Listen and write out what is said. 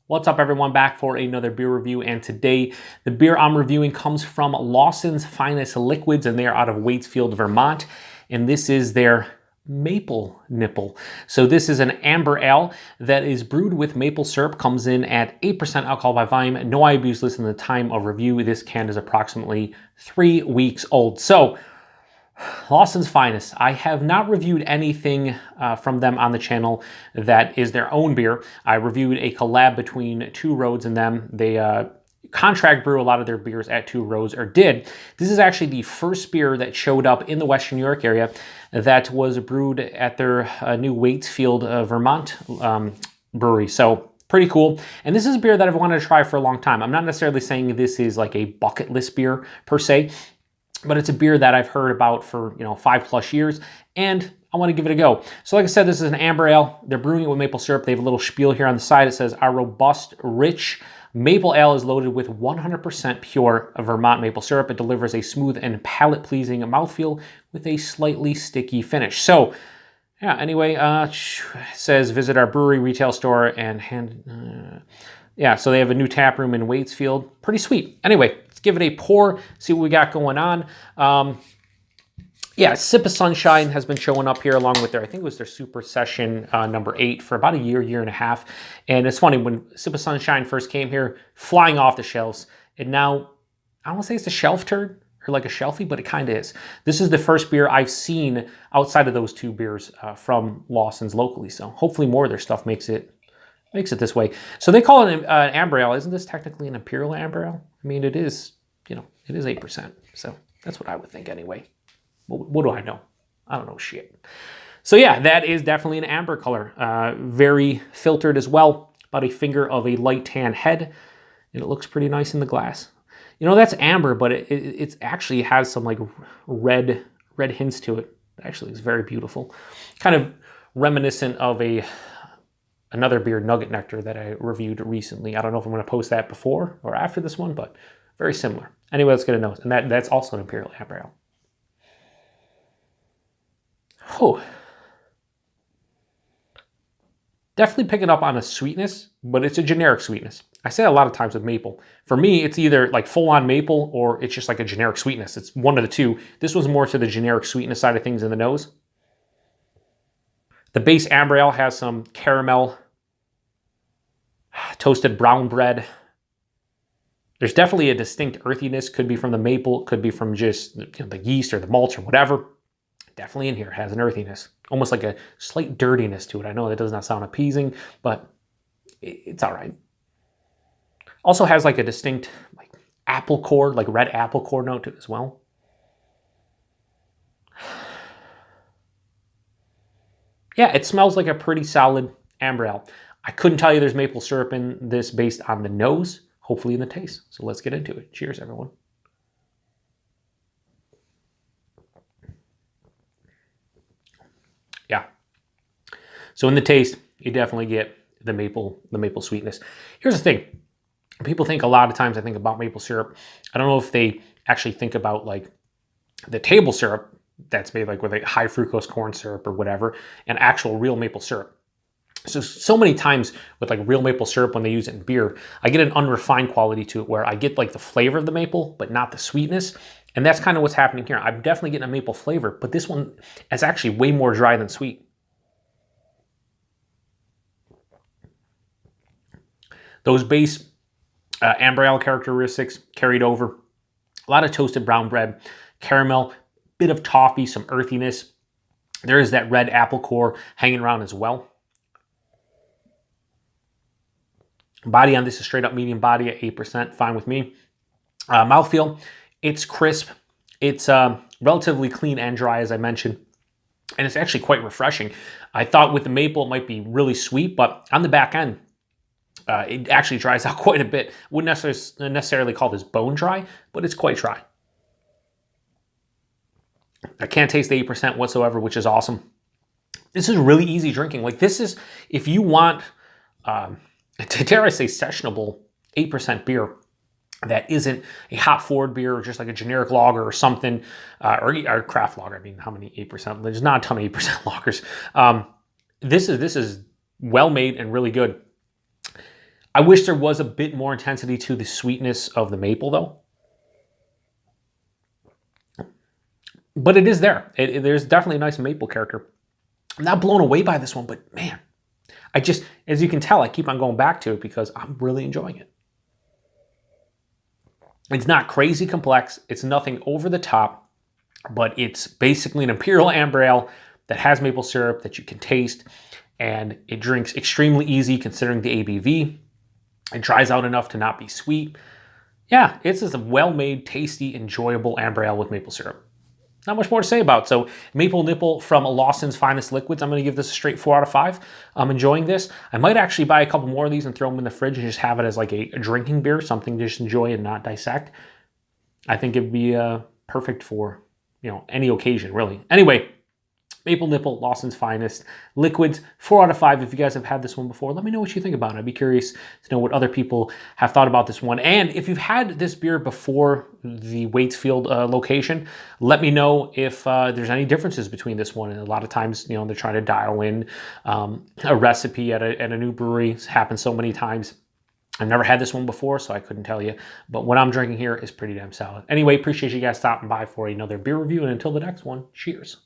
What's up, everyone? Back for another beer review, and today the beer I'm reviewing comes from Lawson's Finest Liquids, and they are out of Waitsfield, Vermont, and this is their Maple Nipple. So this is an amber ale that is brewed with maple syrup, comes in at 8% alcohol by volume, no IBUs listed in the time of review. This can is approximately 3 weeks old. So Lawson's Finest. I have not reviewed anything from them on the channel that is their own beer. I reviewed a collab between Two Roads and them. They contract brew a lot of their beers at Two Roads, or did. This is actually the first beer that showed up in the Western New York area that was brewed at their new Waitsfield, Vermont brewery. So pretty cool. And this is a beer that I've wanted to try for a long time. I'm not necessarily saying this is like a bucket list beer per se, but it's a beer that I've heard about for, 5+ years, and I want to give it a go. So like I said, this is an amber ale. They're brewing it with maple syrup. They have a little spiel here on the side. It says, our robust, rich maple ale is loaded with 100% pure Vermont maple syrup. It delivers a smooth and palate-pleasing mouthfeel with a slightly sticky finish. So, yeah, anyway, it says visit our brewery retail store and yeah, so they have a new tap room in Waitsfield. Pretty sweet. Anyway, let's give it a pour, see what we got going on. Yeah, Sip of Sunshine has been showing up here along with their, I think it was their Super Session number 8 for about a year and a half. And it's funny, when Sip of Sunshine first came here, flying off the shelves, and now, I don't want to say it's a shelf turd or like a shelfie, but it kind of is. This is the first beer I've seen outside of those two beers from Lawson's locally. So hopefully more of their stuff makes it this way. So they call it an amber ale. Isn't this technically an imperial amber ale? I mean, it is, it is 8%. So that's what I would think anyway. What do I know? I don't know shit. So yeah, that is definitely an amber color. Very filtered as well. About a finger of a light tan head. And it looks pretty nice in the glass. That's amber, but it actually has some like red hints to it. Actually, it's very beautiful. Kind of reminiscent of another beer, Nugget Nectar, that I reviewed recently. I don't know if I'm going to post that before or after this one, but very similar. Anyway, let's get a nose. And that's also an imperial amber ale. Oh. Definitely picking up on a sweetness, but it's a generic sweetness. I say a lot of times with maple. For me, it's either like full-on maple or it's just like a generic sweetness. It's one of the two. This one's more to the generic sweetness side of things in the nose. The base amber ale has some caramel, toasted brown bread. There's definitely a distinct earthiness. Could be from the maple, could be from just the yeast or the malts or whatever. Definitely in here has an earthiness, almost like a slight dirtiness to it. I know that does not sound appeasing, but it's all right. Also has like a distinct like apple core, like red apple core note to it as well. Yeah, it smells like a pretty solid amber ale. I couldn't tell you there's maple syrup in this based on the nose, hopefully in the taste. So let's get into it. Cheers, everyone. Yeah. So in the taste, you definitely get the maple sweetness. Here's the thing. People think a lot of times I think about maple syrup. I don't know if they actually think about like the table syrup that's made like with a high fructose corn syrup or whatever, and actual real maple syrup. So many times with like real maple syrup, when they use it in beer, I get an unrefined quality to it where I get like the flavor of the maple, but not the sweetness. And that's kind of what's happening here. I'm definitely getting a maple flavor, but this one is actually way more dry than sweet. Those base amber ale characteristics carried over. A lot of toasted brown bread, caramel, bit of toffee, some earthiness. There is that red apple core hanging around as well. Body on this is straight up medium body at 8%, fine with me. Mouthfeel, it's crisp. It's relatively clean and dry, as I mentioned. And it's actually quite refreshing. I thought with the maple it might be really sweet, but on the back end, it actually dries out quite a bit. Wouldn't necessarily call this bone dry, but it's quite dry. I can't taste the 8% whatsoever, which is awesome. This is really easy drinking. Like this is, if you want, dare I say, sessionable 8% beer that isn't a hop forward beer or just like a generic lager or something, or craft lager. I mean, how many 8%? There's not a ton of 8% lagers. This is well made and really good. I wish there was a bit more intensity to the sweetness of the maple, though. But it is there. There's definitely a nice maple character. I'm not blown away by this one, but man, I just, as you can tell, I keep on going back to it because I'm really enjoying it. It's not crazy complex. It's nothing over the top, but it's basically an imperial amber ale that has maple syrup that you can taste, and it drinks extremely easy considering the ABV. It dries out enough to not be sweet. Yeah, it's just a well-made, tasty, enjoyable amber ale with maple syrup. Not much more to say about. So Maple Nipple from Lawson's Finest Liquids. I'm going to give this a straight 4 out of 5. I'm enjoying this. I might actually buy a couple more of these and throw them in the fridge and just have it as like a drinking beer, something to just enjoy and not dissect. I think it'd be perfect for, you know, any occasion, really. Anyway, Maple Nipple, Lawson's Finest Liquids, 4 out of 5. If you guys have had this one before, let me know what you think about it. I'd be curious to know what other people have thought about this one. And if you've had this beer before the Waitsfield location, let me know if there's any differences between this one. And a lot of times, you know, they're trying to dial in a recipe at a new brewery. It's happened so many times. I've never had this one before, so I couldn't tell you. But what I'm drinking here is pretty damn solid. Anyway, appreciate you guys stopping by for another beer review. And until the next one, cheers.